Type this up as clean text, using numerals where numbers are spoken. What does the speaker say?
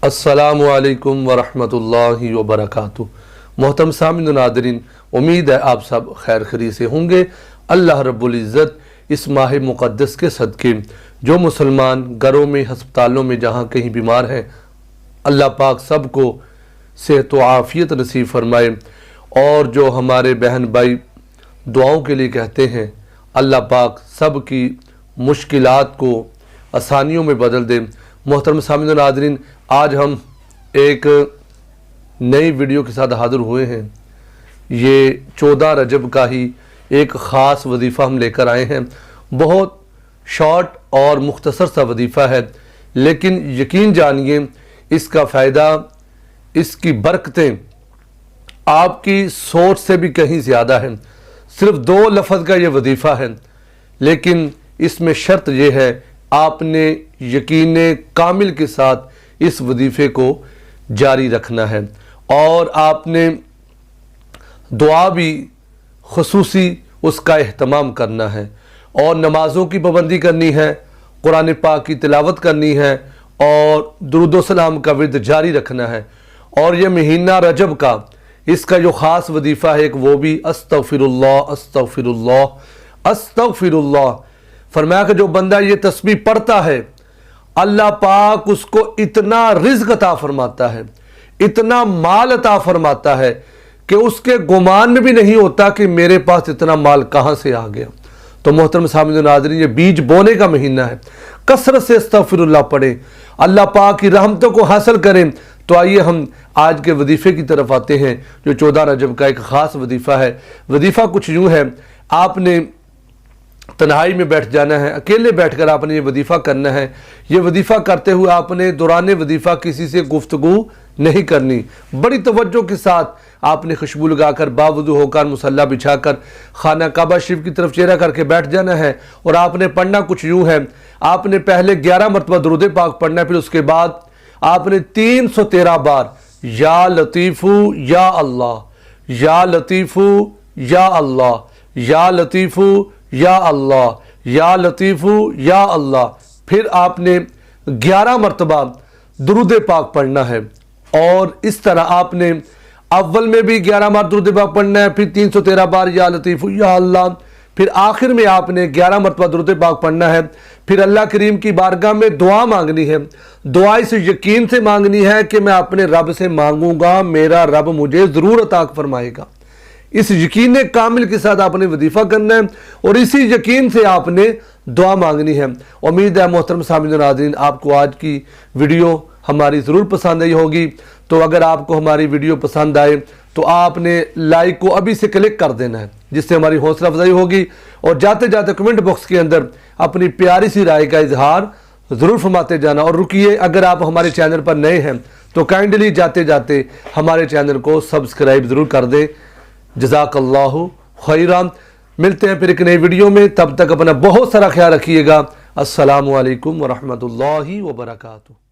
अस्सलामु अलैकुम वरहमतुल्लाहि वबरकातुह। मोहतरम सामिन नादरीन, उम्मीद है आप सब खैर खरी से होंगे। अल्लाह रब्बुल इज़्ज़त इस माह मुक़द्दस के सदक़े जो मुसलमान घरों में, हस्पतालों में जहाँ कहीं बीमार हैं, अल्लाह पाक सब को सेहत व आफ़ियत नसीब फरमाए। और जो हमारे बहन भाई दुआओं के लिए कहते हैं, अल्लाह पाक सब की मुश्किलात को आसानियों में बदल दे। मोहतरम सामिन नादरीन, आज हम एक नई वीडियो के साथ हाज़िर हुए हैं। ये 14 रजब का ही एक ख़ास वजीफ़ा हम लेकर आए हैं। बहुत शॉर्ट और मुख्तसर सा वजीफ़ा है, लेकिन यकीन जानिए इसका फ़ायदा, इसकी बरकतें आपकी सोच से भी कहीं ज़्यादा है। सिर्फ 2 लफ्ज़ का ये वजीफ़ा है, लेकिन इसमें शर्त यह है आपने यकीन कामिल के साथ इस वजीफ़े को जारी रखना है और आपने दुआ भी खुसूसी उसका एहतमाम करना है और नमाज़ों की पाबंदी करनी है, कुरान पाक की तिलावत करनी है और दुरूद व सलाम का विर्द जारी रखना है। और ये महीना रजब का इसका जो ख़ास वजीफ़ा है, एक वो भी अस्तग़फिरुल्लाह अस्तग़फिरुल्लाह अस्तग़फिरुल्लाह। फरमाया कि जो बंदा ये तस्बीह पढ़ता है, अल्लाह पाक उसको इतना रिज़्क़ अता फरमाता है, इतना माल अता फरमाता है कि उसके गुमान में भी नहीं होता कि मेरे पास इतना माल कहाँ से आ गया। तो मोहतरम सामिन नाज़रीन, ये बीज बोने का महीना है। कसरत से अस्तग़फिरुल्लाह पढ़ें, अल्लाह पाक की रहमतों को हासिल करें। तो आइए हम आज के वजीफ़े की तरफ आते हैं, जो 14 रजब का एक ख़ास वजीफ़ा है। वजीफ़ा कुछ यूँ है, आपने तन्हाई में बैठ जाना है, अकेले बैठकर आपने ये वजीफ़ा करना है। ये वजीफ़ा करते हुए आपने दौरान वजीफ़ा किसी से गुफ्तगू नहीं करनी। बड़ी तवज्जो के साथ आपने खुशबू लगाकर बावुज़ू होकर मुसल्ला बिछाकर खाना काबा शरीफ की तरफ चेहरा करके बैठ जाना है। और आपने पढ़ना कुछ यूँ है, आपने पहले 11 मरतबा दुरूद पाक पढ़ना है, फिर उसके बाद आपने 313 बार या लतीफ़ू या अल्लाह, या लतीफ़ू या अल्लाह, या लतीफ़ू या अल्लाह, या लतीफ़ू या अल्लाह, फिर आपने 11 मरतबा दुरूद पाक पढ़ना है। और इस तरह आपने अव्वल में भी 11 बार दुरूद पाक पढ़ना है, फिर 313 बार या लतीफ़ू या अल्लाह, फिर आखिर में आपने 11 मरतबा दुरूद पाक पढ़ना है। फिर अल्लाह करीम की बारगाह में दुआ मांगनी है। दुआ इस यकीन से मांगनी है कि मैं अपने रब से मांगूंगा, मेरा रब मुझे ज़रूर अता फरमाएगा। इस यकीन कामिल के साथ आपने वजीफ़ा करना है और इसी यकीन से आपने दुआ मांगनी है। उम्मीद है मोहतरम सामिन नाज़रीन, आपको आज की वीडियो हमारी ज़रूर पसंद आई होगी। तो अगर आपको हमारी वीडियो पसंद आए तो आपने लाइक को अभी से क्लिक कर देना है, जिससे हमारी हौसला अफजाई होगी। और जाते जाते कमेंट बॉक्स के अंदर अपनी प्यारी सी राय का इजहार ज़रूर फरमाते जाना। और रुकिए, अगर आप हमारे चैनल पर नए हैं तो काइंडली जाते जाते हमारे चैनल को सब्सक्राइब ज़रूर कर दें। जज़ाकल्लाहु खैरान। मिलते हैं फिर एक नई वीडियो में, तब तक अपना बहुत सारा ख्याल रखिएगा। अस्सलामु अलैकुम वरहमतुल्लाहि वबरकातुहू।